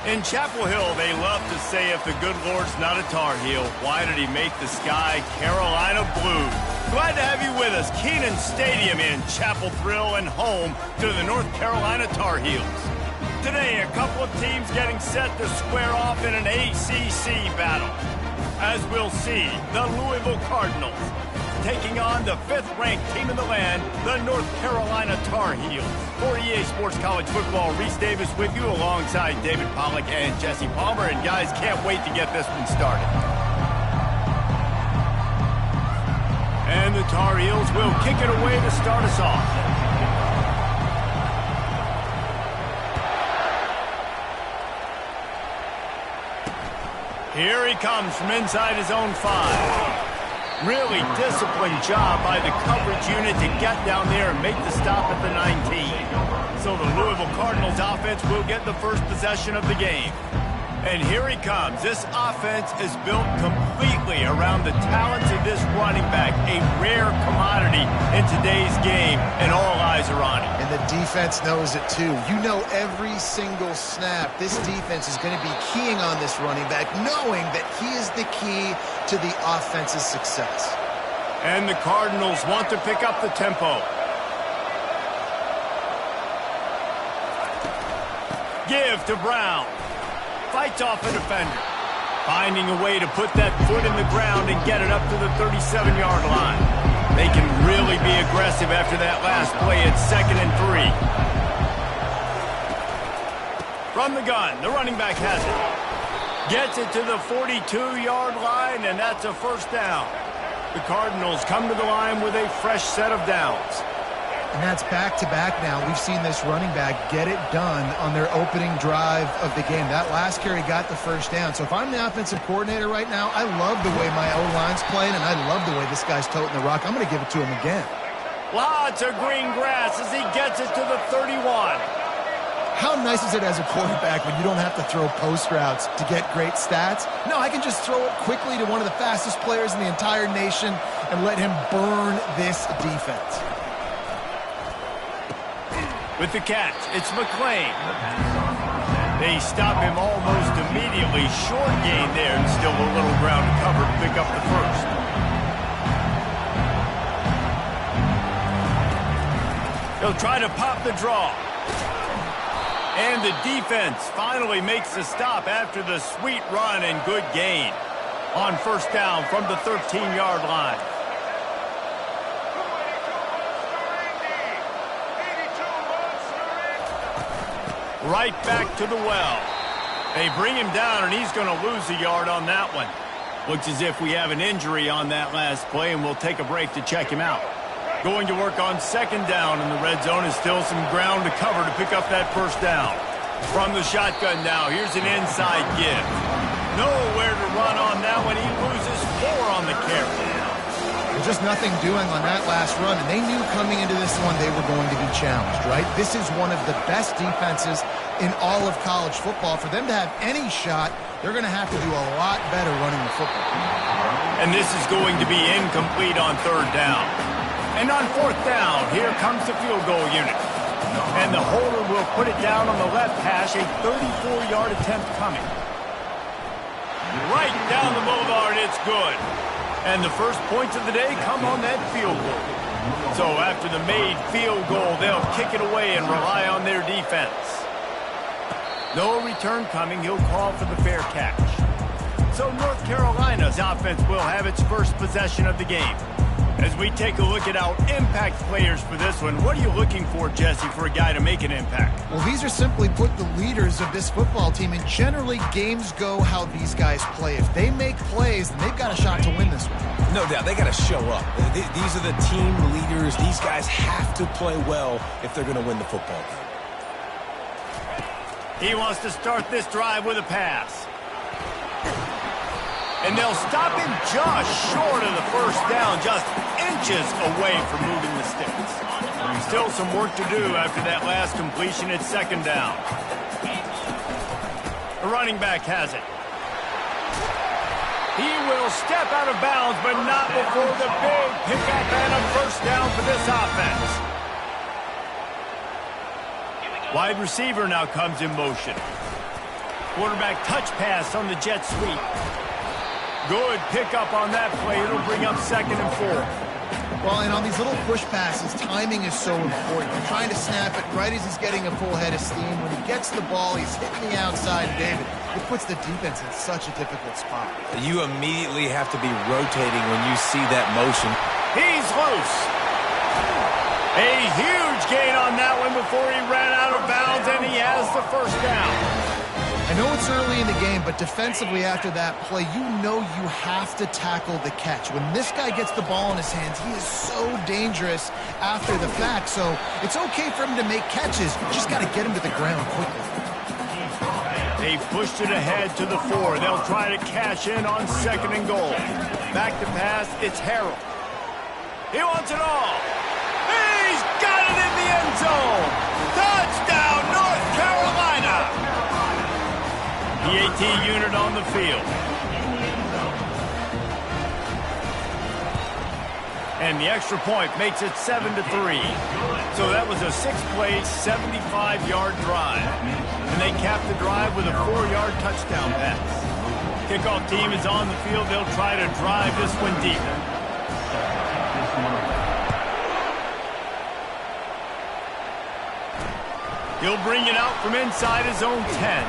In Chapel Hill, they love to say if the good Lord's not a Tar Heel, why did he make the sky Carolina blue? Glad to have you with us. Kenan Stadium in Chapel Thrill and home to the North Carolina Tar Heels. Today, a couple of teams getting set to square off in an ACC battle. As we'll see, the Louisville Cardinals taking on the 5th-ranked team in the land, the North Carolina Tar Heels. For EA Sports College Football, Reese Davis with you alongside David Pollack and Jesse Palmer. And guys, can't wait to get this one started. And the Tar Heels will kick it away to start us off. Here he comes from inside his own 5. Really disciplined job by the coverage unit to get down there and make the stop at the 19. So the Louisville Cardinals offense will get the first possession of the game. And here he comes. This offense is built completely around the talents of this running back, a rare commodity in today's game, and all eyes are on him. And the defense knows it too. You know every single snap, this defense is going to be keying on this running back, knowing that he is the key to the offense's success. And the Cardinals want to pick up the tempo. Give to Brown. Fights off a defender. Finding a way to put that foot in the ground and get it up to the 37-yard line. They can really be aggressive after that last play at 2nd and 3. From the gun, the running back has it. Gets it to the 42-yard line, and that's a first down. The Cardinals come to the line with a fresh set of downs. And that's back-to-back now. We've seen this running back get it done on their opening drive of the game. That last carry got the first down. So if I'm the offensive coordinator right now, I love the way my O-line's playing, and I love the way this guy's toting the rock. I'm going to give it to him again. Lots of green grass as he gets it to the 31. How nice is it as a quarterback when you don't have to throw post routes to get great stats? No, I can just throw it quickly to one of the fastest players in the entire nation and let him burn this defense. With the catch, it's McClain. They stop him almost immediately. Short gain there, and still a little ground to cover to pick up the first. He'll try to pop the draw. And the defense finally makes the stop after the sweet run and good gain. On first down from the 13-yard line. Right back to the well. They bring him down, and he's going to lose a yard on that one. Looks as if we have an injury on that last play, and we'll take a break to check him out. Going to work on 2nd down in the red zone is still some ground to cover to pick up that first down. From the shotgun now, here's an inside give. Nowhere to run on that one. He loses 4 on the carry. Just nothing doing on that last run, and they knew coming into this one they were going to be challenged, right? This is one of the best defenses in all of college football. For them to have any shot, they're going to have to do a lot better running the football. And this is going to be incomplete on 3rd down. And on 4th down, here comes the field goal unit. And the holder will put it down on the left hash, a 34-yard attempt coming. Right down the boulevard, it's good. And the first points of the day come on that field goal. So after the made field goal, they'll kick it away and rely on their defense. No return coming. He'll call for the fair catch. So North Carolina's offense will have its first possession of the game. As we take a look at our impact players for this one, what are you looking for, Jesse, for a guy to make an impact? Well, these are simply put the leaders of this football team, and generally games go how these guys play. If they make plays, then they've got a shot to win this one. No doubt. They got to show up. These are the team leaders. These guys have to play well if they're going to win the football game. He wants to start this drive with a pass. And they'll stop him just short of the first down, just inches away from moving the sticks. Still some work to do after that last completion at 2nd down. The running back has it. He will step out of bounds, but not before the big pickup and a first down for this offense. Wide receiver now comes in motion. Quarterback touch pass on the jet sweep. Good pickup on that play. It'll bring up 2nd and 4. Well, and on these little push passes, timing is so important. You're trying to snap it right as he's getting a full head of steam. When he gets the ball, he's hitting the outside, David. It puts the defense in such a difficult spot. You immediately have to be rotating when you see that motion. He's loose. A huge gain on that one before he ran out of bounds, and he has the first down. I know it's early in the game, but defensively after that play, you know you have to tackle the catch. When this guy gets the ball in his hands, he is so dangerous after the fact. So it's okay for him to make catches. You just got to get him to the ground quickly. They pushed it ahead to the 4. They'll try to cash in on 2nd and goal. Back to pass, it's Harrell. He wants it all. He's got it in the end zone. Touchdown, North Carolina. The AT unit on the field. And the extra point makes it 7-3. So that was a 6-play, 75-yard drive. And they capped the drive with a 4-yard touchdown pass. Kickoff team is on the field. They'll try to drive this one deep. He'll bring it out from inside his own 10.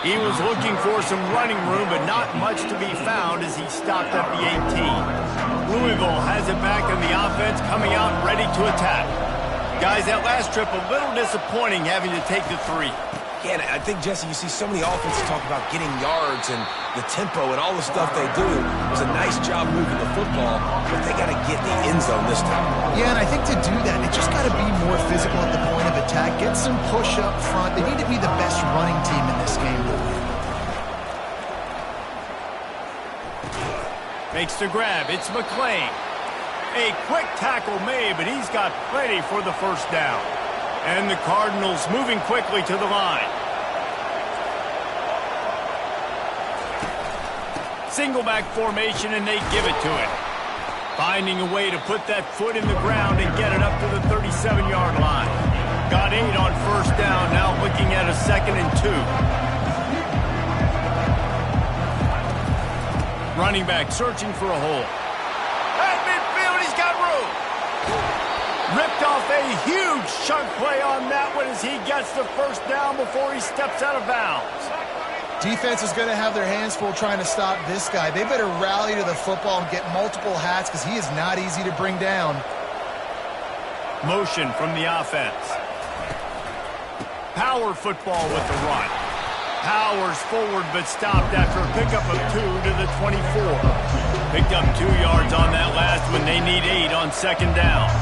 He was looking for some running room, but not much to be found as he stopped at the 18. Louisville has it back in the offense, coming out ready to attack. Guys, that last trip a little disappointing having to take the 3. Yeah, I think, Jesse, you see so many offenses talk about getting yards and the tempo and all the stuff they do. It was a nice job moving the football, but they got to get the end zone this time. Yeah, and I think to do that, they just got to be more physical at the point of attack. Get some push up front. They need to be the best running team in this game to win. Makes the grab. It's McClain. A quick tackle made, but he's got plenty for the first down. And the Cardinals moving quickly to the line. Single back formation, and they give it to him. Finding a way to put that foot in the ground and get it up to the 37-yard line. Got 8 on first down, now looking at a 2nd and 2. Running back searching for a hole. At midfield, he's got room. Ripped off a huge chunk play on that one as he gets the first down before he steps out of bounds. Defense is going to have their hands full trying to stop this guy. They better rally to the football and get multiple hats because he is not easy to bring down. Motion from the offense. Power football with the run. Powers forward but stopped after a pickup of 2 to the 24. Picked up 2 yards on that last one. They need 8 on 2nd down.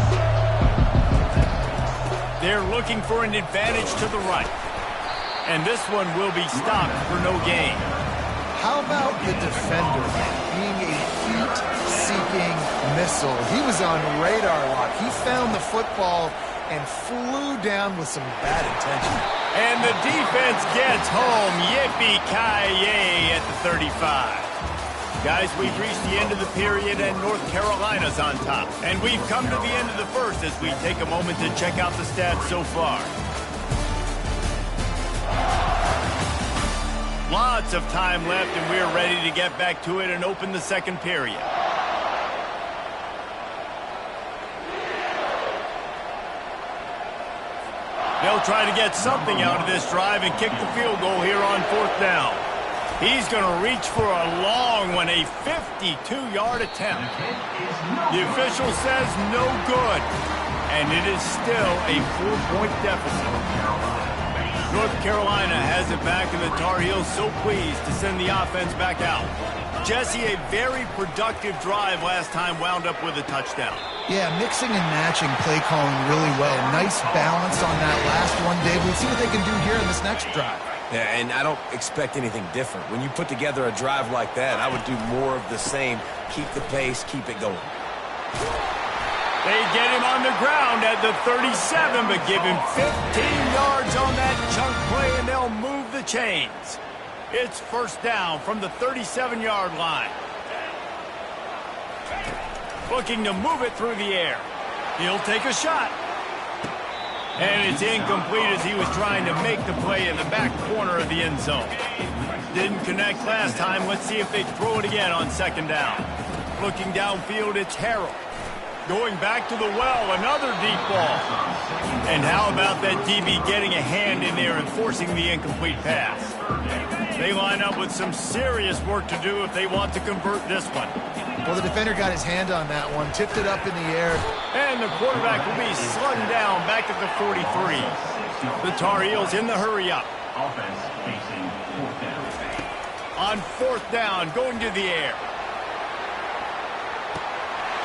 They're looking for an advantage to the right. And this one will be stopped for no gain. How about the defender being a heat-seeking missile? He was on radar lock. He found the football and flew down with some bad intention. And the defense gets home. Yippee-ki-yay at the 35. Guys, we've reached the end of the period, and North Carolina's on top. And we've come to the end of the first as we take a moment to check out the stats so far. Lots of time left, and we're ready to get back to it and open the second period. They'll try to get something out of this drive and kick the field goal here on 4th down. He's going to reach for a long one, a 52-yard attempt. The official says no good, and it is still a 4-point deficit. North Carolina has it back, and the Tar Heels so pleased to send the offense back out. Jesse, a very productive drive last time wound up with a touchdown. Yeah, mixing and matching play calling really well. Nice balance on that last one, Dave. We'll see what they can do here in this next drive. Yeah, and I don't expect anything different. When you put together a drive like that, I would do more of the same. Keep the pace, keep it going. They get him on the ground at the 37, but give him 15 yards on that chunk play, and they'll move the chains. It's first down from the 37-yard line. Looking to move it through the air. He'll take a shot. And it's incomplete as he was trying to make the play in the back corner of the end zone. Didn't connect last time. Let's see if they throw it again on second down. Looking downfield, it's Harrell. Going back to the well, another deep ball. And how about that DB getting a hand in there and forcing the incomplete pass? They line up with some serious work to do if they want to convert this one. Well, the defender got his hand on that one, tipped it up in the air. And the quarterback will be slung down back at the 43. The Tar Heels in the hurry-up. Offense facing fourth down. On fourth down, going to the air.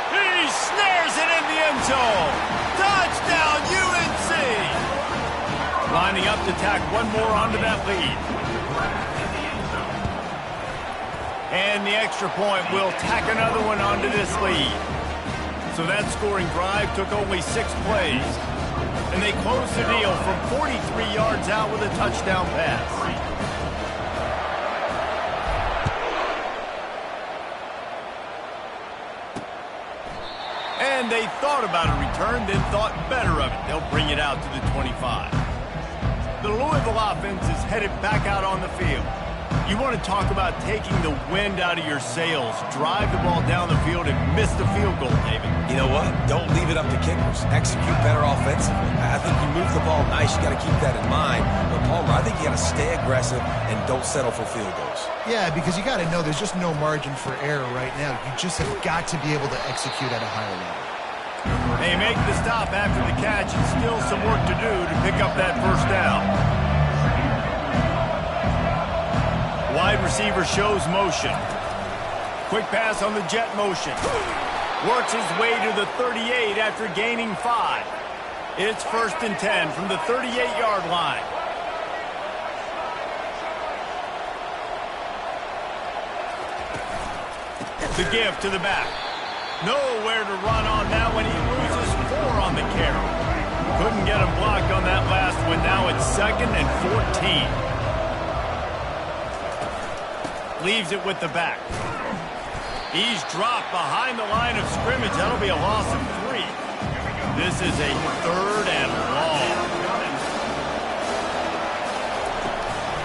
He snares it in the end zone. Touchdown, UNC! Lining up to tack one more onto that lead. And the extra point will tack another one onto this lead. So that scoring drive took only 6 plays. And they closed the deal from 43 yards out with a touchdown pass. And they thought about a return, then thought better of it. They'll bring it out to the 25. The Louisville offense is headed back out on the field. You want to talk about taking the wind out of your sails. Drive the ball down the field and miss the field goal, David. You know what? Don't leave it up to kickers. Execute better offensively. I think you move the ball nice. You got to keep that in mind. But, Palmer, I think you got to stay aggressive and don't settle for field goals. Yeah, because you got to know there's just no margin for error right now. You just have got to be able to execute at a higher level. They make the stop after the catch and still some work to do to pick up that first down. Wide receiver shows motion. Quick pass on the jet motion. Works his way to the 38 after gaining 5. It's 1st and 10 from the 38-yard line. The give to the back. Nowhere to run on that one. He loses 4 on the carry. Couldn't get him blocked on that last one. Now it's 2nd and 14. Leaves it with the back. He's dropped behind the line of scrimmage. That'll be a loss of 3. This is a 3rd and long.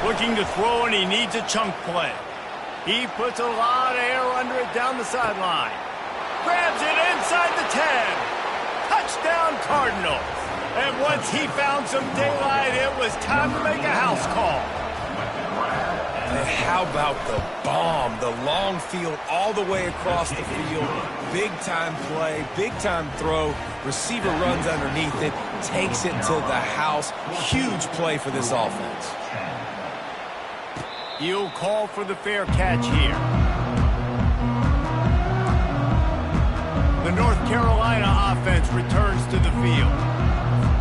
Looking to throw, and he needs a chunk play. He puts a lot of air under it down the sideline. Grabs it inside the 10. Touchdown, Cardinals. And once he found some daylight, it was time to make a house call. And how about the bomb, the long field all the way across the field, big-time play, big-time throw, receiver runs underneath it, takes it to the house. Huge play for this offense. He'll call for the fair catch here. The North Carolina offense returns to the field.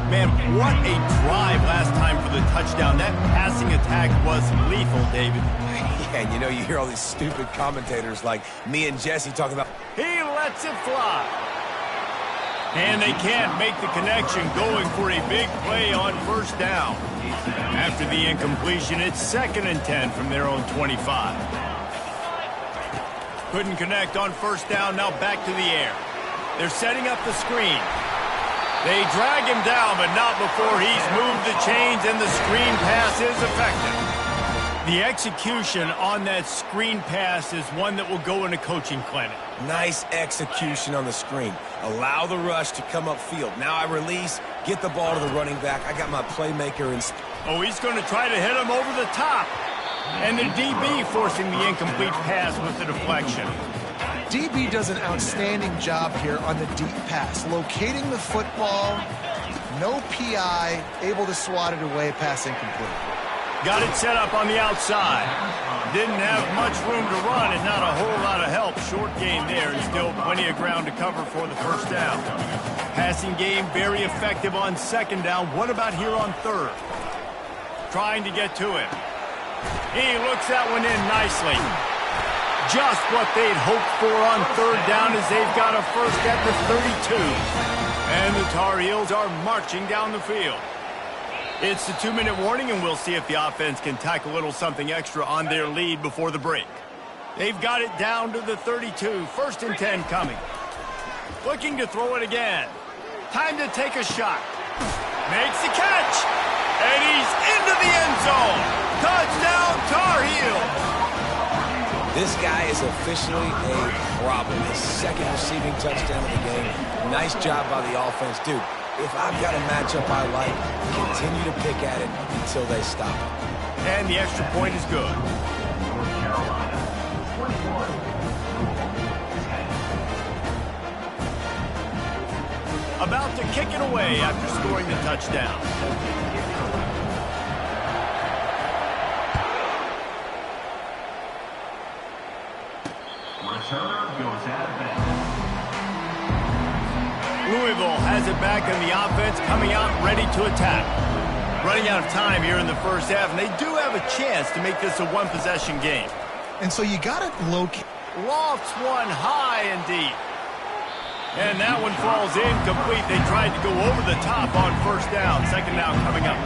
Man, what a drive last time for the touchdown. That passing attack was lethal, David. Yeah, and you know, you hear all these stupid commentators like me and Jesse talking about... He lets it fly. And they can't make the connection, going for a big play on first down. After the incompletion, it's 2nd and 10 from their own 25. Couldn't connect on first down, now back to the air. They're setting up the screen. They drag him down, but not before he's moved the chains, and the screen pass is effective. The execution on that screen pass is one that will go in a coaching clinic. Nice execution on the screen. Allow the rush to come upfield. Now I release, get the ball to the running back. I got my playmaker in. Oh, he's going to try to hit him over the top. And the DB forcing the incomplete pass with the deflection. DB does an outstanding job here on the deep pass, locating the football, no PI, able to swat it away, pass incomplete. Got it set up on the outside. Didn't have much room to run and not a whole lot of help. Short game there and still plenty of ground to cover for the first down. Passing game very effective on second down. What about here on third? Trying to get to it. He looks that one in nicely. Just what they'd hoped for on third down as they've got a first at the 32. And the Tar Heels are marching down the field. It's the 2-minute warning, and we'll see if the offense can tack a little something extra on their lead before the break. They've got it down to the 32. 1st and 10 coming. Looking to throw it again. Time to take a shot. Makes the catch. And he's into the end zone. Touchdown, Tar Heels. This guy is officially a problem. His second receiving touchdown of the game. Nice job by the offense. Dude, if I've got a matchup I like, continue to pick at it until they stop. And the extra point is good. North Carolina, 21. About to kick it away after scoring the touchdown. Returner goes out of bounds. Louisville has it back in the offense, coming out ready to attack. Running out of time here in the first half, and they do have a chance to make this a one-possession game. And so you got to locate. Lofts one high and deep. And that one falls incomplete. They tried to go over the top on first down. Second down coming up.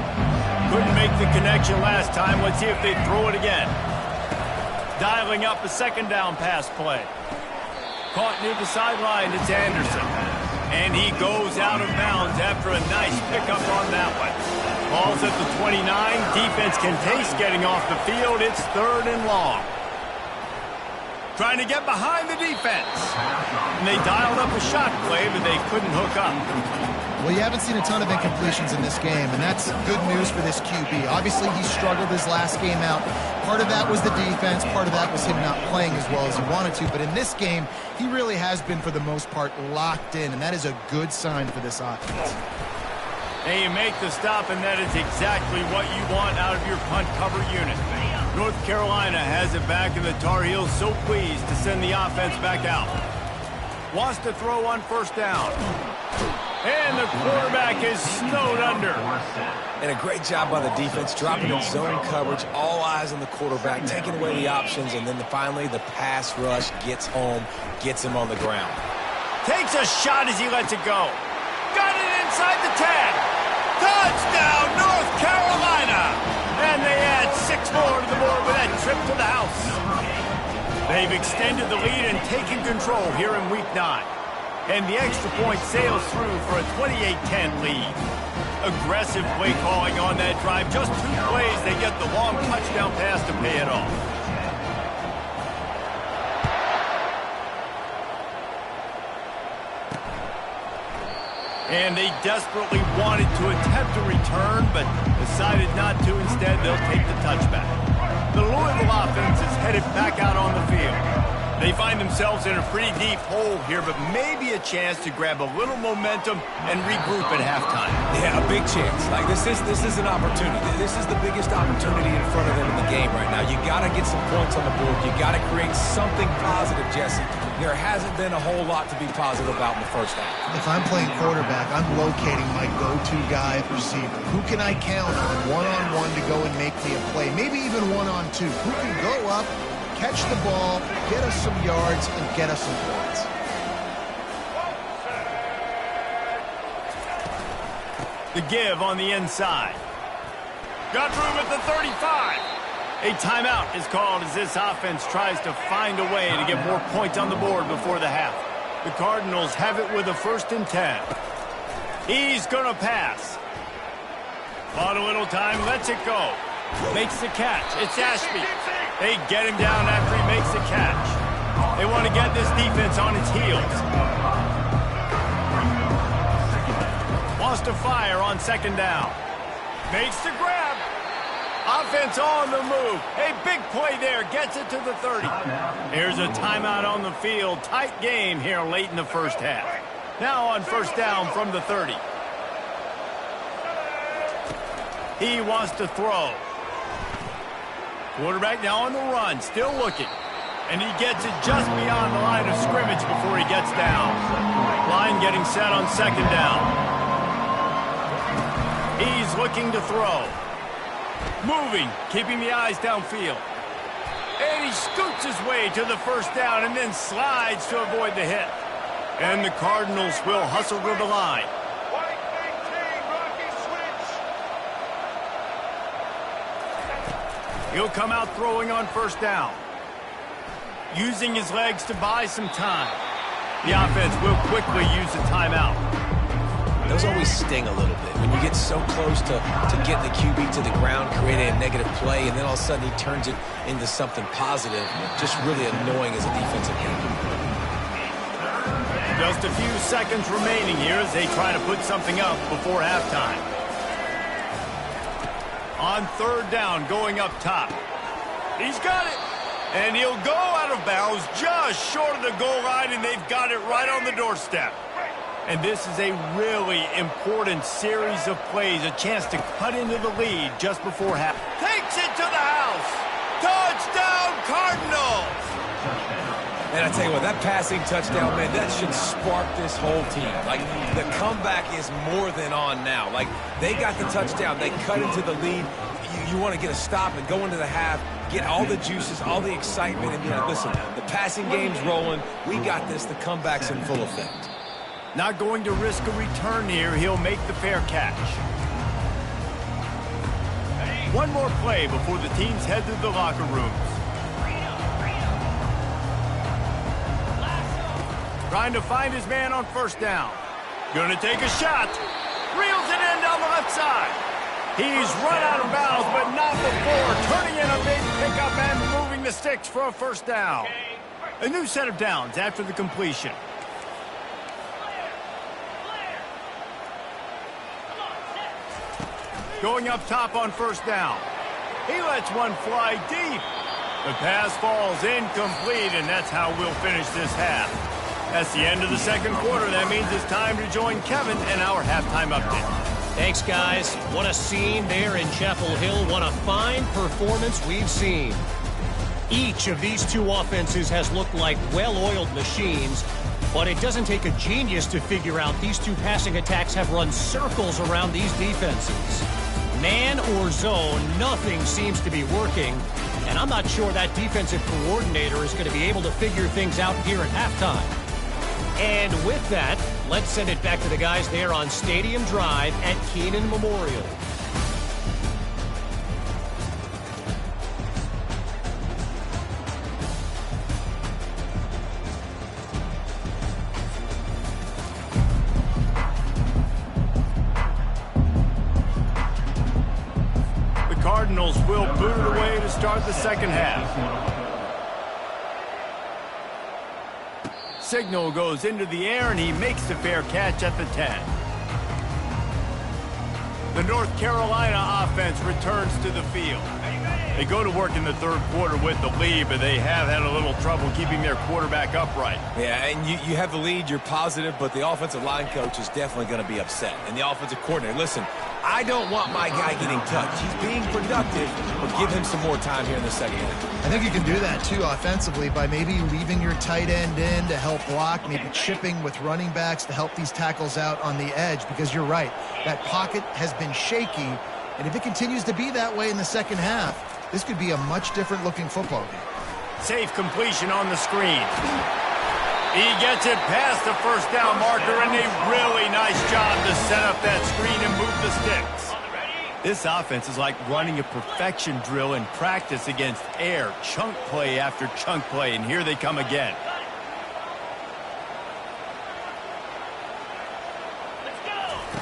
Couldn't make the connection last time. Let's see if they throw it again. Dialing up a second down pass play. Caught near the sideline. It's Anderson. And he goes out of bounds after a nice pickup on that one. Ball's at the 29. Defense can taste getting off the field. It's 3rd and long. Trying to get behind the defense. And they dialed up a shot play, but they couldn't hook up. Well, you haven't seen a ton of incompletions in this game, and that's good news for this QB. Obviously, he struggled his last game out. Part of that was the defense. Part of that was him not playing as well as he wanted to. But in this game, he really has been, for the most part, locked in, and that is a good sign for this offense. And you make the stop, and that is exactly what you want out of your punt cover unit. North Carolina has it back, and the Tar Heels so pleased to send the offense back out. Wants to throw on first down. And the quarterback is snowed under. And a great job by the defense, dropping in zone coverage, all eyes on the quarterback, taking away the options, and then finally the pass rush gets home, gets him on the ground. Takes a shot as he lets it go. Got it inside the 10. Touchdown, North Carolina! And they add 6 more to the board with that trip to the house. They've extended the lead and taken control here in Week 9. And the extra point sails through for a 28-10 lead. Aggressive play calling on that drive. Just 2 plays, they get the long touchdown pass to pay it off. And they desperately wanted to attempt a return, but decided not to. Instead, they'll take the touchback. The Louisville offense is headed back out on the field. They find themselves in a pretty deep hole here, but maybe a chance to grab a little momentum and regroup at halftime. Yeah, a big chance. Like this is an opportunity. This is the biggest opportunity in front of them in the game right now. You got to get some points on the board. You got to create something positive, Jesse. There hasn't been a whole lot to be positive about in the first half. If I'm playing quarterback, I'm locating my go-to guy at receiver. Who can I count on one-on-one to go and make me a play? Maybe even one-on-two. Who can go up, catch the ball, get us some yards, and get us some points? The give on the inside. Got room at the 35. A timeout is called as this offense tries to find a way to get more points on the board before the half. The Cardinals have it with a 1st and 10. He's going to pass. Bought a little time, lets it go. Makes the catch. It's Ashby. They get him down after he makes the catch. They want to get this defense on its heels. Wants to fire on 2nd down. Makes the grab. Offense on the move. A big play there. Gets it to the 30. Here's a timeout on the field. Tight game here late in the first half. Now on 1st down from the 30. He wants to throw. Quarterback now on the run. Still looking. And he gets it just beyond the line of scrimmage before he gets down. Line getting set on 2nd down. He's looking to throw. Moving, keeping the eyes downfield. And he scoots his way to the 1st down and then slides to avoid the hit. And the Cardinals will hustle to the line. He'll come out throwing on 1st down. Using his legs to buy some time. The offense will quickly use a timeout. those always sting a little bit. When you get so close to getting the QB to the ground, creating a negative play, and then all of a sudden he turns it into something positive, just really annoying as a defensive game. Just a few seconds remaining here as they try to put something up before halftime. On third down, going up top. He's got it. And he'll go out of bounds just short of the goal line, and they've got it right on the doorstep. And this is a really important series of plays, a chance to cut into the lead just before half. Takes it to the house. Touchdown, Cardinals! And I tell you what, that passing touchdown, man, that should spark this whole team. Like, the comeback is more than on now. Like, they got the touchdown. They cut into the lead. You want to get a stop and go into the half, get all the juices, all the excitement, and be like, listen, the passing game's rolling. We got this. The comeback's in full effect. Not going to risk a return here. He'll make the fair catch. One more play before the teams head to the locker rooms. Trying to find his man on first down. Going to take a shot. Reels it in down the left side. He's run out of bounds, but not before turning in a big pickup and moving the sticks for a first down. A new set of downs after the completion. Going up top on first down. He lets one fly deep. The pass falls incomplete, and that's how we'll finish this half. That's the end of the second quarter. That means it's time to join Kevin and our halftime update. Thanks, guys. What a scene there in Chapel Hill. What a fine performance we've seen. Each of these two offenses has looked like well-oiled machines, but it doesn't take a genius to figure out these two passing attacks have run circles around these defenses. Man or zone, nothing seems to be working, and I'm not sure that defensive coordinator is going to be able to figure things out here at halftime. And with that, let's send it back to the guys there on Stadium Drive at Keenan Memorial. The Cardinals will boot it away to start the second half. Signal goes into the air, and he makes the fair catch at the 10. The North Carolina offense returns to the field. They go to work in the third quarter with the lead, but they have had a little trouble keeping their quarterback upright. Yeah, and you have the lead, you're positive, but the offensive line coach is definitely going to be upset. And the offensive coordinator, listen, I don't want my guy getting touched. He's being productive, but give him some more time here in the second half. I think you can do that, too, offensively, by maybe leaving your tight end in to help block, maybe chipping with running backs to help these tackles out on the edge, because you're right. That pocket has been shaky, and if it continues to be that way in the second half, this could be a much different-looking football game. Safe completion on the screen. He gets it past the first down marker, and a really nice job to set up that screen and move the sticks. This offense is like running a perfection drill in practice against air, chunk play after chunk play, and here they come again.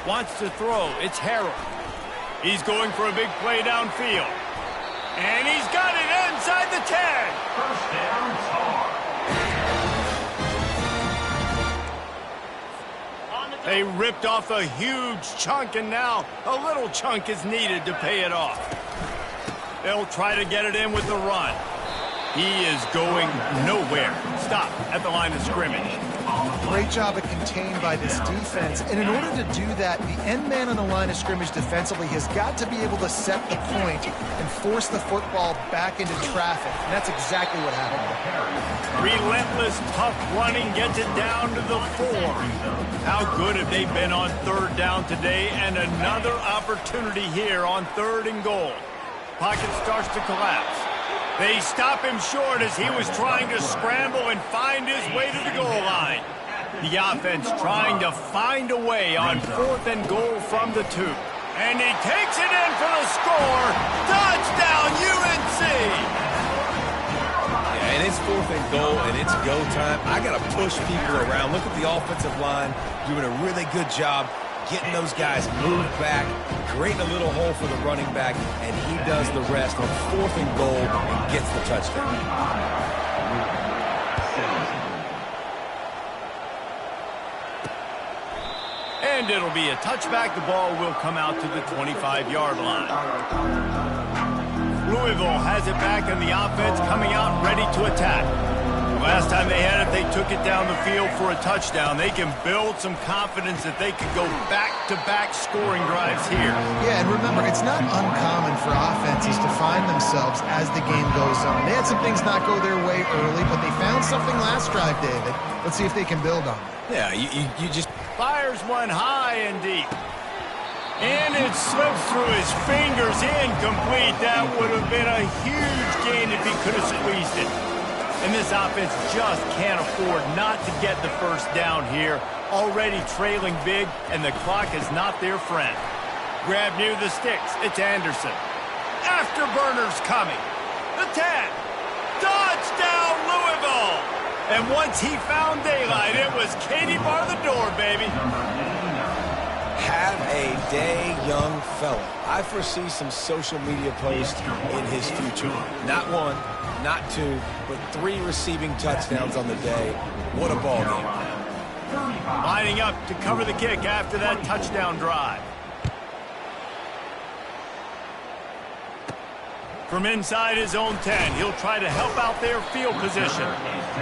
Wants to throw. It's Harrell. He's going for a big play downfield. And he's got it inside the 10. First down, Tar. They ripped off a huge chunk, and now a little chunk is needed to pay it off. They'll try to get it in with the run. He is going nowhere. Stop at the line of scrimmage. Great job of contained by this defense. And in order to do that, the end man on the line of scrimmage defensively has got to be able to set the point and force the football back into traffic. And that's exactly what happened. Relentless, tough running gets it down to the 4. How good have they been on third down today? And another opportunity here on 3rd and goal. Pocket starts to collapse. They stop him short as he was trying to scramble and find his way to the goal line. The offense trying to find a way on 4th and goal from the 2. And he takes it in for the score. Touchdown, UNC! Yeah, and it's 4th and goal, and it's go time. I got to push people around. Look at the offensive line doing a really good job getting those guys moved back, creating a little hole for the running back, and he does the rest on 4th and goal and gets the touchdown. And it'll be a touchback. The ball will come out to the 25-yard line. Louisville has it back, and the offense coming out ready to attack. Last time they had it, they took it down the field for a touchdown. They can build some confidence that they could go back-to-back scoring drives here. Yeah, and remember, it's not uncommon for offenses to find themselves as the game goes on. They had some things not go their way early, but they found something last drive, David. Let's see if they can build on it. Yeah, you just... Fires one high and deep. And it slips through his fingers, incomplete. That would have been a huge gain if he could have squeezed it. And this offense just can't afford not to get the first down here. Already trailing big, and the clock is not their friend. Grab near the sticks. It's Anderson. Afterburner's coming. The 10. Touchdown, Louisville! And once he found daylight, it was Katie bar the door, baby. Have a day, young fella. I foresee some social media posts in his future. Not 1, not 2, but 3 receiving touchdowns on the day. What a ball game. Lining up to cover the kick after that touchdown drive. From inside his own 10, he'll try to help out their field position.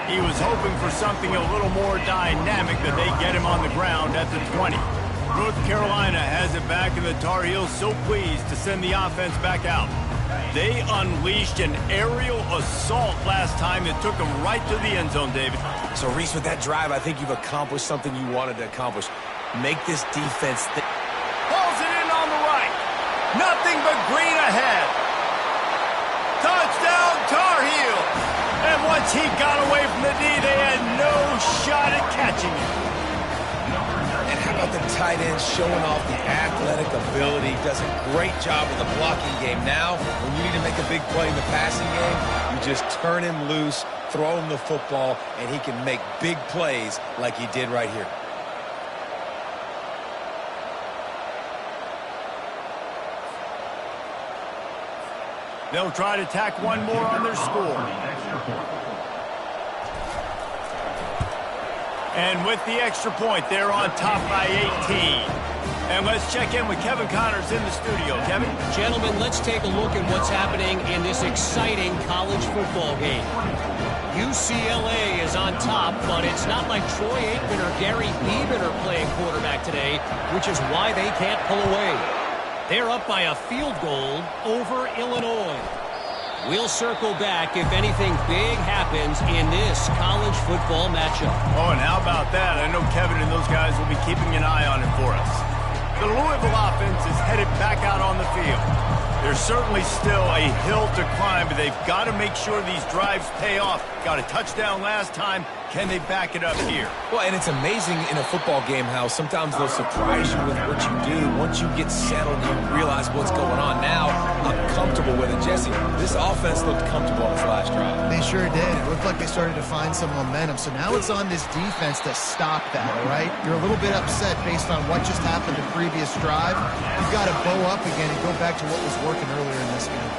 He was hoping for something a little more dynamic, that they get him on the ground at the 20. North Carolina has it back, and the Tar Heels so pleased to send the offense back out. They unleashed an aerial assault last time that took them right to the end zone, David. So, Reese, with that drive, I think you've accomplished something you wanted to accomplish. Make this defense... Pulls it in on the right. Nothing but green ahead. Touchdown, Tar Heels! And once he got away from the D, they had no shot at catching him. And how about the tight end showing off the athletic ability? Does a great job with the blocking game. Now, when you need to make a big play in the passing game, you just turn him loose, throw him the football, and he can make big plays like he did right here. They'll try to tack one more on their score. And with the extra point, they're on top by 18. And let's check in with Kevin Connors in the studio. Kevin? Gentlemen, let's take a look at what's happening in this exciting college football game. UCLA is on top, but it's not like Troy Aikman or Gary Beeman are playing quarterback today, which is why they can't pull away. They're up by a field goal over Illinois. We'll circle back if anything big happens in this college football matchup. Oh, and how about that? I know Kevin and those guys will be keeping an eye on it for us. The Louisville offense is headed back out on the field. There's certainly still a hill to climb, but they've got to make sure these drives pay off. Got a touchdown last time. Can they back it up here? Well, and it's amazing in a football game how sometimes they'll surprise you with what you do. Once you get settled, you realize what's going on. Now, I'm comfortable with it. Jesse, this offense looked comfortable on this last drive. They sure did. It looked like they started to find some momentum. So now it's on this defense to stop that, all right? You're a little bit upset based on what just happened the previous drive. You've got to bow up again and go back to what was working earlier in this game.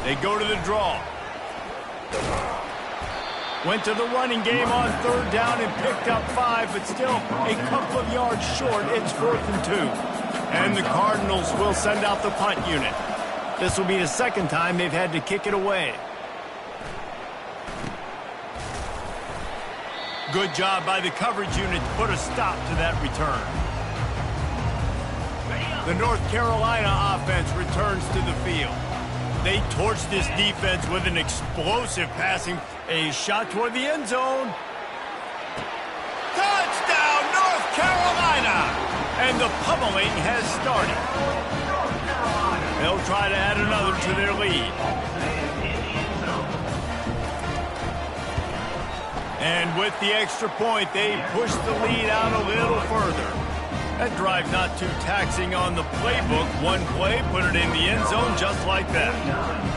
They go to the draw. Went to the running game on 3rd down and picked up 5, but still a couple of yards short. It's 4th and 2. And the Cardinals will send out the punt unit. This will be the second time they've had to kick it away. Good job by the coverage unit to put a stop to that return. The North Carolina offense returns to the field. They torched this defense with an explosive passing. A shot toward the end zone. Touchdown, North Carolina! And the pummeling has started. They'll try to add another to their lead. And with the extra point, they push the lead out a little further. That drive not too taxing on the playbook. One play, put it in the end zone just like that.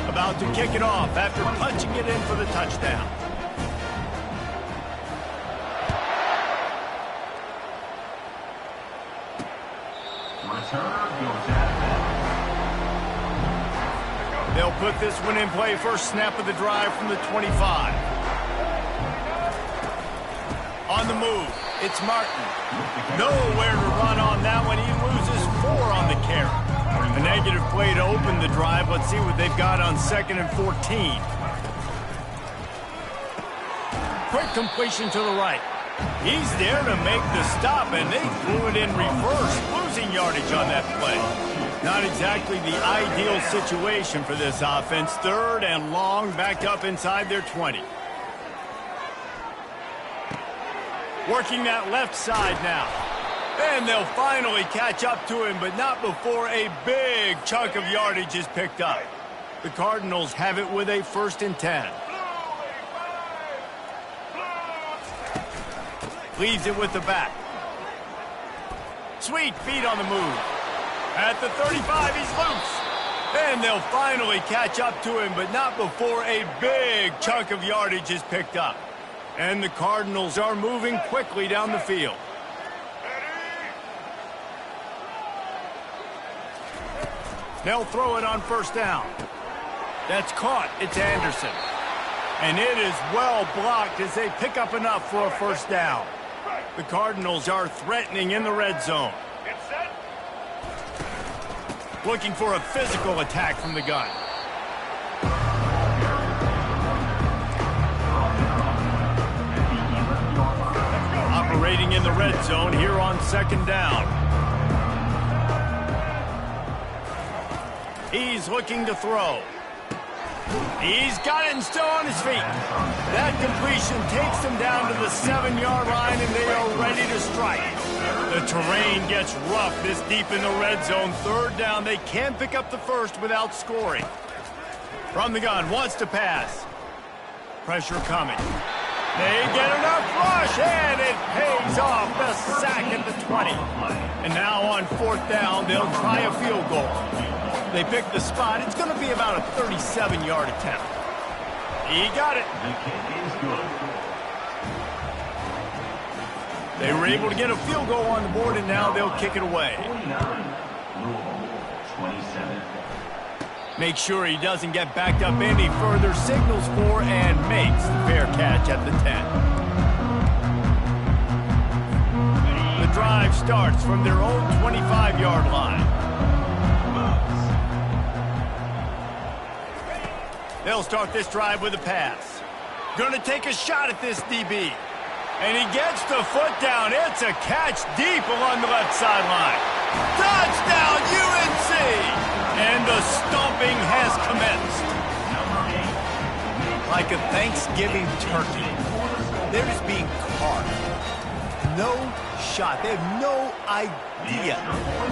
About to kick it off after punching it in for the touchdown. return goes out of bounds. They'll put this one in play. First snap of the drive from the 25. On the move, it's Martin. Nowhere to run on that one. He loses 4 on the carry. A negative play to open the drive. Let's see what they've got on 2nd and 14. Quick completion to the right. He's there to make the stop, and they threw it in reverse, losing yardage on that play. Not exactly the ideal situation for this offense. 3rd and long, backed up inside their 20. Working that left side now. And they'll finally catch up to him, but not before a big chunk of yardage is picked up. The Cardinals have it with a 1st and 10. Leaves it with the back. Sweet feet on the move. At the 35, he's loose. And they'll finally catch up to him, but not before a big chunk of yardage is picked up. And the Cardinals are moving quickly down the field. They'll throw it on 1st down. That's caught. It's Anderson. And it is well blocked as they pick up enough for a 1st down. The Cardinals are threatening in the red zone. Looking for a physical attack from the gun. Operating in the red zone here on 2nd down. He's looking to throw. He's got it and still on his feet. That completion takes them down to the 7-yard line, and they are ready to strike. The terrain gets rough this deep in the red zone. 3rd down, they can pick up the 1st without scoring. From the gun, wants to pass. Pressure coming. They get enough rush, and it pays off. The sack at the 20. And now on 4th down, they'll try a field goal. They pick the spot. It's going to be about a 37-yard attempt. He got it. The kick is good. They were able to get a field goal on the board, and now they'll kick it away. 27. Make sure he doesn't get backed up any further. Signals for and makes the fair catch at the 10. The drive starts from their own 25-yard line. They'll start this drive with a pass. Gonna take a shot at this DB. And he gets the foot down. It's a catch deep along the left sideline. Touchdown, UNC! And the stomping has commenced. Like a Thanksgiving turkey. They're just being carved. No shot. They have no idea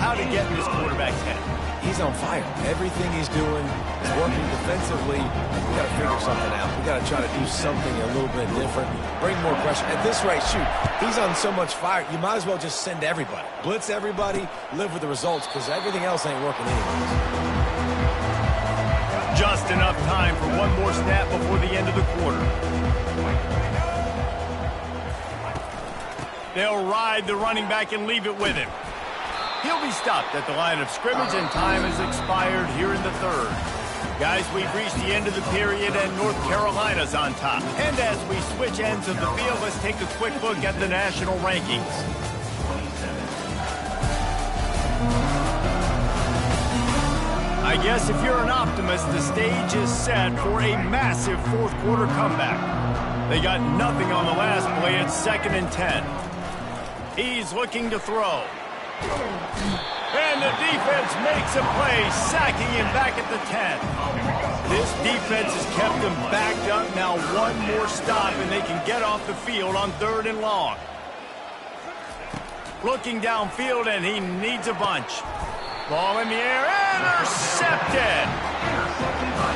how to get in this quarterback's head. He's on fire. Everything he's doing is working defensively. We got to figure something out. We got to try to do something a little bit different. Bring more pressure. At this rate, shoot, he's on so much fire, you might as well just send everybody. Blitz everybody, live with the results, because everything else ain't working anyways. Just enough time for one more snap before the end of the quarter. They'll ride the running back and leave it with him. He'll be stopped at the line of scrimmage, and time has expired here in the 3rd. Guys, we've reached the end of the period, and North Carolina's on top. And as we switch ends of the field, let's take a quick look at the national rankings. I guess if you're an optimist, the stage is set for a massive 4th quarter comeback. They got nothing on the last play. It's 2nd and 10. He's looking to throw. And the defense makes a play, sacking him back at the 10. This defense has kept them backed up. Now one more stop, and they can get off the field on 3rd and long. Looking downfield, and he needs a bunch. Ball in the air, intercepted!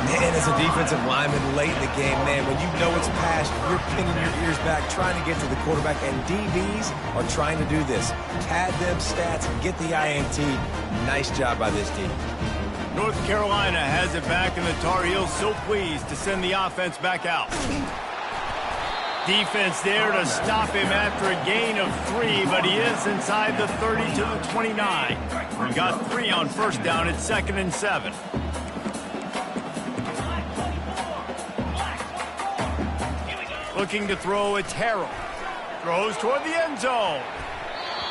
Man, as a defensive lineman late in the game, man, when you know it's past, you're pinning your ears back, trying to get to the quarterback, and DBs are trying to do this. Pad them stats and get the INT. Nice job by this team. North Carolina has it back, and the Tar Heels so pleased to send the offense back out. Defense there to stop him after a gain of 3, but he is inside the 30 to the 29. We got 3 on first down. It's 2nd and 7. Looking to throw, it's Harrell. Throws toward the end zone.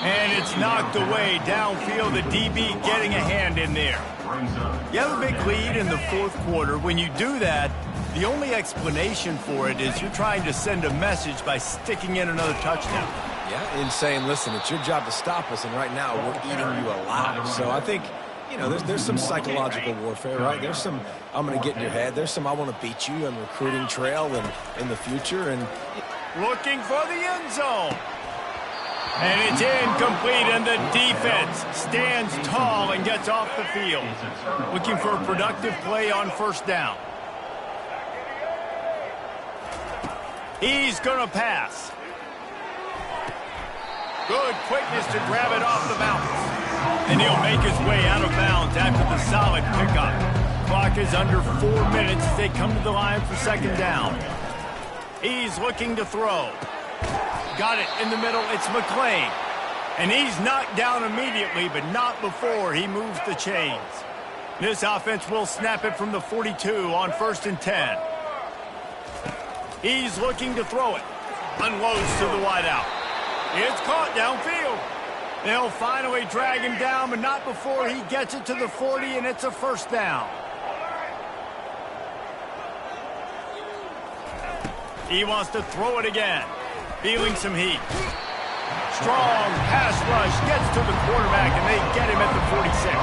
And it's knocked away downfield. The DB getting a hand in there. You have a big lead in the 4th quarter. When you do that, the only explanation for it is you're trying to send a message by sticking in another touchdown. Yeah, and saying, listen, it's your job to stop us, and right now we're eating you alive. So I think, you know, there's some psychological warfare, right? There's some, I'm going to get in your head. There's some, I want to beat you on recruiting trail and in the future. And looking for the end zone. And it's incomplete, and the defense stands tall and gets off the field. Looking for a productive play on first down. He's going to pass. Good quickness to grab it off the bounce. And he'll make his way out of bounds after the solid pickup. Clock is under 4 minutes as they come to the line for 2nd down. He's looking to throw. Got it in the middle. It's McClain. And he's knocked down immediately, but not before he moves the chains. This offense will snap it from the 42 on 1st and 10. He's looking to throw it. Unloads to the wideout. It's caught downfield. They'll finally drag him down, but not before he gets it to the 40, and it's a first down. He wants to throw it again. Feeling some heat. Strong pass rush gets to the quarterback, and they get him at the 46.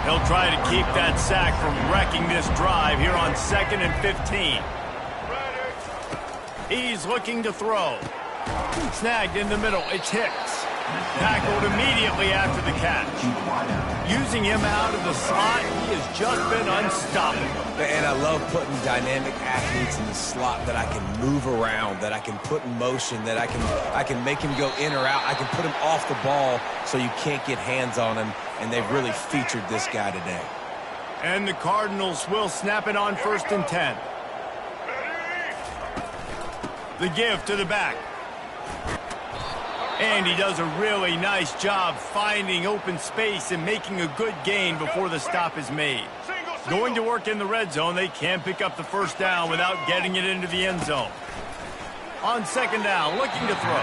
They'll try to keep that sack from wrecking this drive here on 2nd and 15. He's looking to throw. Snagged in the middle. It's Hicks. Tackled immediately after the catch. Using him out of the slot, he has just been unstoppable. And I love putting dynamic athletes in the slot that I can move around, that I can put in motion, that I can make him go in or out. I can put him off the ball so you can't get hands on him, and they've really featured this guy today. And the Cardinals will snap it on 1st and 10. The give to the back. And he does a really nice job finding open space and making a good gain before the stop is made. Going to work in the red zone, they can't pick up the first down without getting it into the end zone. On 2nd down, looking to throw.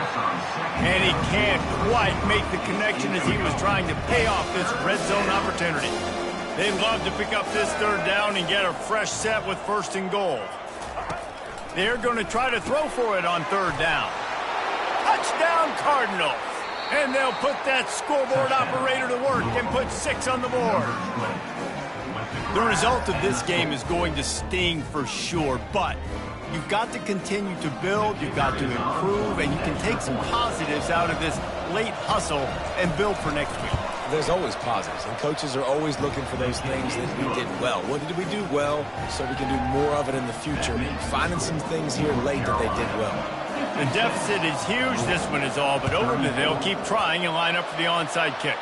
And he can't quite make the connection as he was trying to pay off this red zone opportunity. They'd love to pick up this 3rd down and get a fresh set with 1st and goal. They're going to try to throw for it on 3rd down. Touchdown Cardinals. And they'll put that scoreboard operator to work and put 6 on the board. The result of this game is going to sting for sure, but you've got to continue to build, you've got to improve, and you can take some positives out of this late hustle and build for next week. There's always positives, and coaches are always looking for those things that we did well. What did we do well so we can do more of it in the future? Finding some things here late that they did well. The deficit is huge, this one is all, but over they'll keep trying and line up for the onside kick.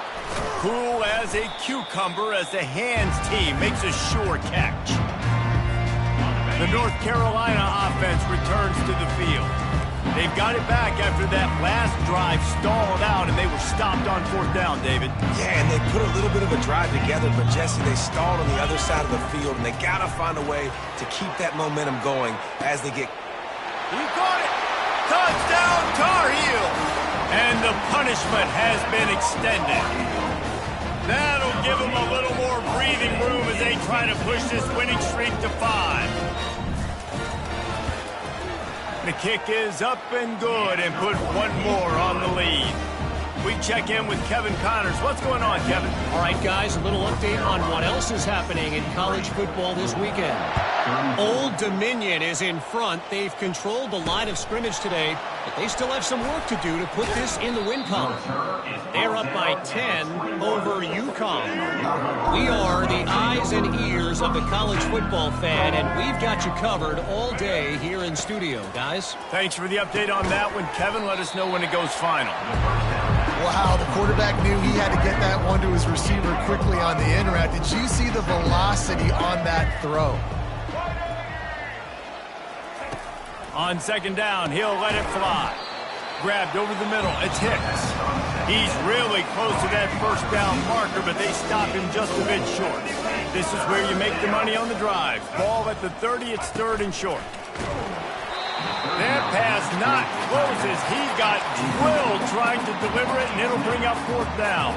Cool as a cucumber as the hands team makes a sure catch. The North Carolina offense returns to the field. They've got it back after that last drive stalled out, and they were stopped on 4th down, David. Yeah, and they put a little bit of a drive together, but Jesse, they stalled on the other side of the field, and they got to find a way to keep that momentum going as they get... He caught it! Touchdown, Tar Heels! And the punishment has been extended. That'll give them a little more breathing room as they try to push this winning streak to 5. The kick is up and good and put 1 more on the lead. We check in with Kevin Connors. What's going on, Kevin? All right, guys, a little update on what else is happening in college football this weekend. Old Dominion is in front. They've controlled the line of scrimmage today, but they still have some work to do to put this in the win column. They're up by 10 over UConn. We are the eyes and ears of the college football fan, and we've got you covered all day here in studio, guys. Thanks for the update on that one, Kevin. Let us know when it goes final. Wow, the quarterback knew he had to get that one to his receiver quickly on the in route. Did you see the velocity on that throw? On second down, he'll let it fly. Grabbed over the middle. It's Hicks. He's really close to that first down marker, but they stop him just a bit short. This is where you make the money on the drive. Ball at the 30, it's third and short. That pass not close as he got drilled trying to deliver it, and it'll bring up fourth down.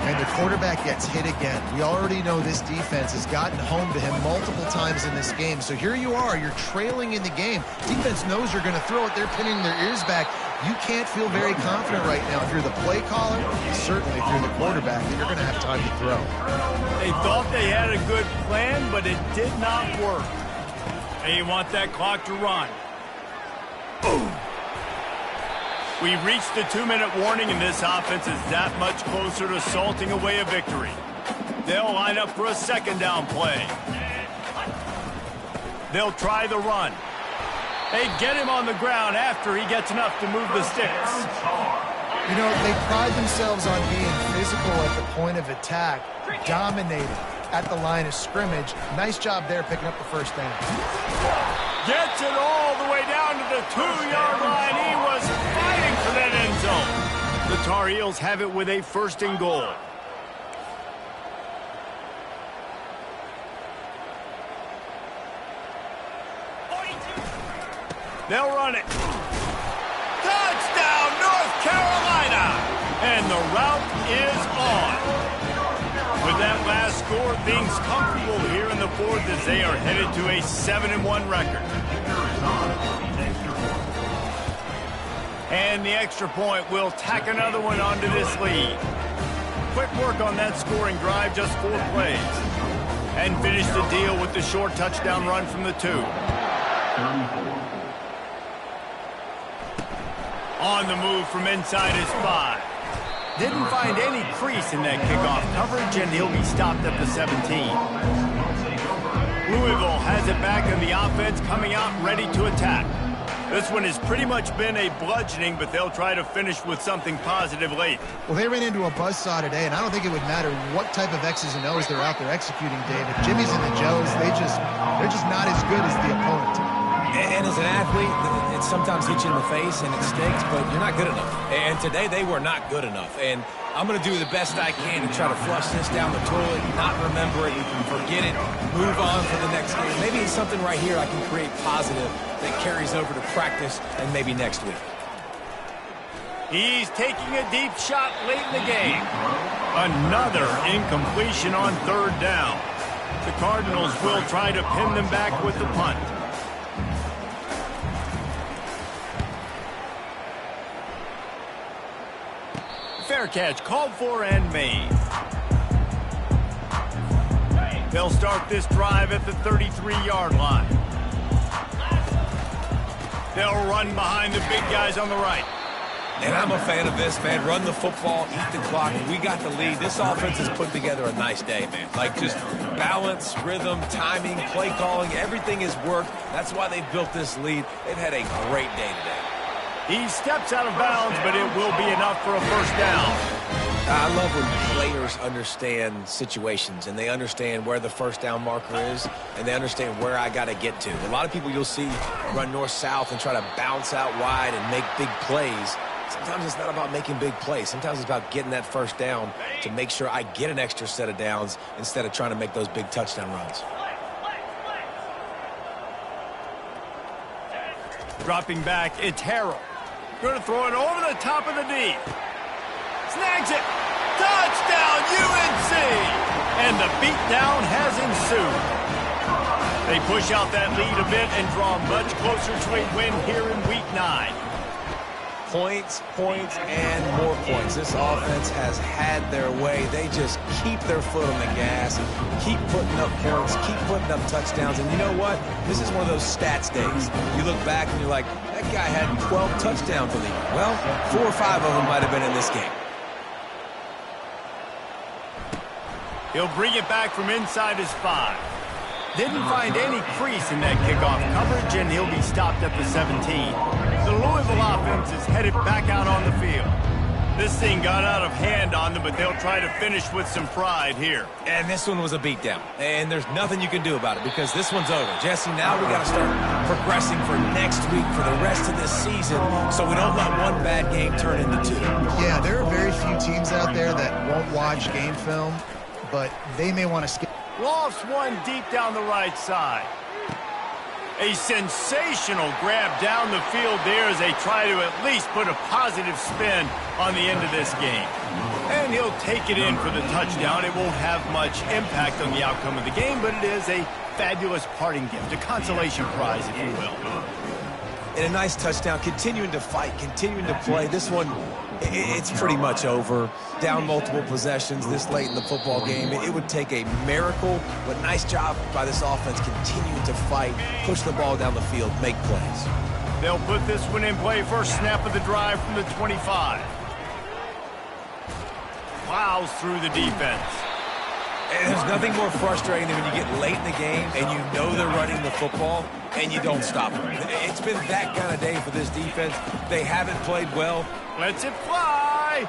And the quarterback gets hit again. We already know this defense has gotten home to him multiple times in this game. So here you are, you're trailing in the game. Defense knows you're going to throw it. They're pinning their ears back. You can't feel very confident right now if you're the play caller, certainly if you're the quarterback, that you're going to have time to throw. They thought they had a good plan, but it did not work. They want that clock to run. Boom. We reached the 2-minute warning, and this offense is that much closer to salting away a victory. They'll line up for a second down play. They'll try the run. They get him on the ground after he gets enough to move the sticks. You know, they pride themselves on being physical at the point of attack, dominating at the line of scrimmage. Nice job there picking up the first down. Gets it all the way down to the 2-yard line. He was fighting for that end zone. The Tar Heels have it with a first and goal. They'll run it. Touchdown, North Carolina! And the route is on. With that last score, things comfortable here in the fourth as they are headed to a 7-1 record. And the extra point will tack another one onto this lead. Quick work on that scoring drive, just 4 plays. And finish the deal with the short touchdown run from the 2. On the move from inside his 5. Didn't find any crease in that kickoff coverage, and he'll be stopped at the 17. Louisville has it back in the offense, coming out ready to attack. This one has pretty much been a bludgeoning, but they'll try to finish with something positive late. Well, they ran into a buzzsaw today, and I don't think it would matter what type of X's and O's they're out there executing, David. Jimmy's and the Joes, they're just not as good as the opponent. And as an athlete, it sometimes hits you in the face and it stinks, but you're not good enough. And today they were not good enough. And I'm going to do the best I can to try to flush this down the toilet, not remember it, forget it, move on for the next game. Maybe it's something right here I can create positive that carries over to practice and maybe next week. He's taking a deep shot late in the game. Another incompletion on third down. The Cardinals will try to pin them back with the punt. Fair catch called for and made. They'll start this drive at the 33-yard line. They'll run behind the big guys on the right. And I'm a fan of this, man. Run the football, eat the clock. We got the lead. This offense has put together a nice day, man. Like just balance, rhythm, timing, play calling, everything has worked. That's why they've built this lead. They've had a great day today. He steps out of bounds, but it will be enough for a first down. I love when players understand situations and they understand where the first down marker is and they understand where I got to get to. A lot of people you'll see run north-south and try to bounce out wide and make big plays. Sometimes it's not about making big plays. Sometimes it's about getting that first down to make sure I get an extra set of downs instead of trying to make those big touchdown runs. Dropping back, it's Harrell. Going to throw it over the top of the D. Snags it. Touchdown, UNC! And the beatdown has ensued. They push out that lead a bit and draw much closer to a win here in Week 9. Points, points, and more points. This offense has had their way. They just keep their foot on the gas, keep putting up points, keep putting up touchdowns. And you know what? This is one of those stats days. You look back and you're like, that guy had 12 touchdowns in the year. Well, 4 or 5 of them might have been in this game. He'll bring it back from inside his 5. Didn't find any crease in that kickoff coverage, and he'll be stopped at the 17. The Louisville offense is headed back out on the field. This thing got out of hand on them, but they'll try to finish with some pride here. And this one was a beatdown. And there's nothing you can do about it because this one's over. Jesse, now we got to start progressing for next week for the rest of this season so we don't let one bad game turn into two. Yeah, there are very few teams out there that won't watch game film, but they may want to skip. Lofts one deep down the right side. A sensational grab down the field there as they try to at least put a positive spin on the end of this game. And he'll take it in for the touchdown. It won't have much impact on the outcome of the game, but it is a fabulous parting gift, a consolation prize, if you will. And a nice touchdown, continuing to fight, continuing to play. This one, it's pretty much over. Down multiple possessions this late in the football game. It would take a miracle, but nice job by this offense continuing to fight, push the ball down the field, make plays. They'll put this one in play first snap of the drive from the 25. Plows through the defense. And there's nothing more frustrating than when you get late in the game and you know they're running the football and you don't stop them. It's been that kind of day for this defense. They haven't played well. Lets it fly.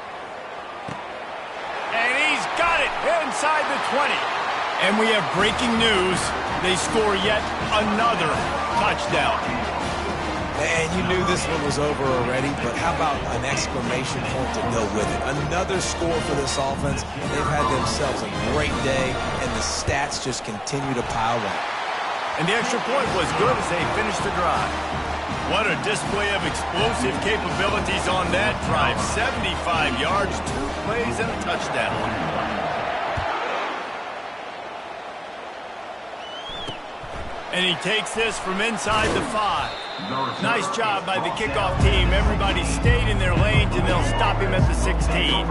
And he's got it inside the 20. And we have breaking news. They score yet another touchdown. And you knew this one was over already, but how about an exclamation point to go with it? Another score for this offense. They've had themselves a great day, and the stats just continue to pile up. And the extra point was good as they finished the drive. What a display of explosive capabilities on that drive. 75 yards, 2 plays, and a touchdown. And he takes this from inside the 5. Nice job by the kickoff team. Everybody stayed in their lanes, and they'll stop him at the 16.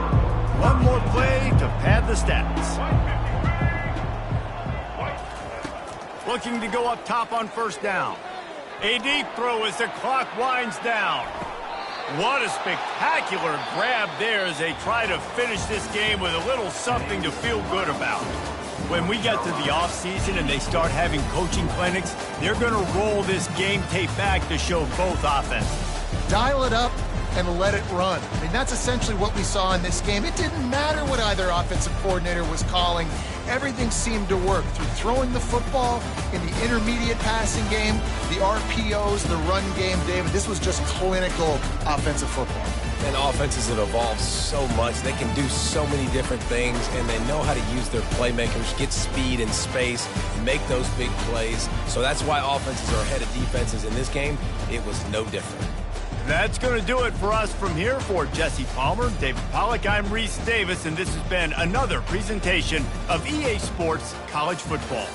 One more play to pad the stats. Looking to go up top on first down. A deep throw as the clock winds down. What a spectacular grab there as they try to finish this game with a little something to feel good about. When we get to the offseason and they start having coaching clinics, they're going to roll this game tape back to show both offenses. Dial it up and let it run. I mean, that's essentially what we saw in this game. It didn't matter what either offensive coordinator was calling. Everything seemed to work through throwing the football in the intermediate passing game, the RPOs, the run game. David, this was just clinical offensive football. And offenses have evolved so much. They can do so many different things, and they know how to use their playmakers, get speed and space, make those big plays. So that's why offenses are ahead of defenses. In this game, it was no different. That's going to do it for us from here. For Jesse Palmer, David Pollack, I'm Reese Davis, and this has been another presentation of EA Sports College Football.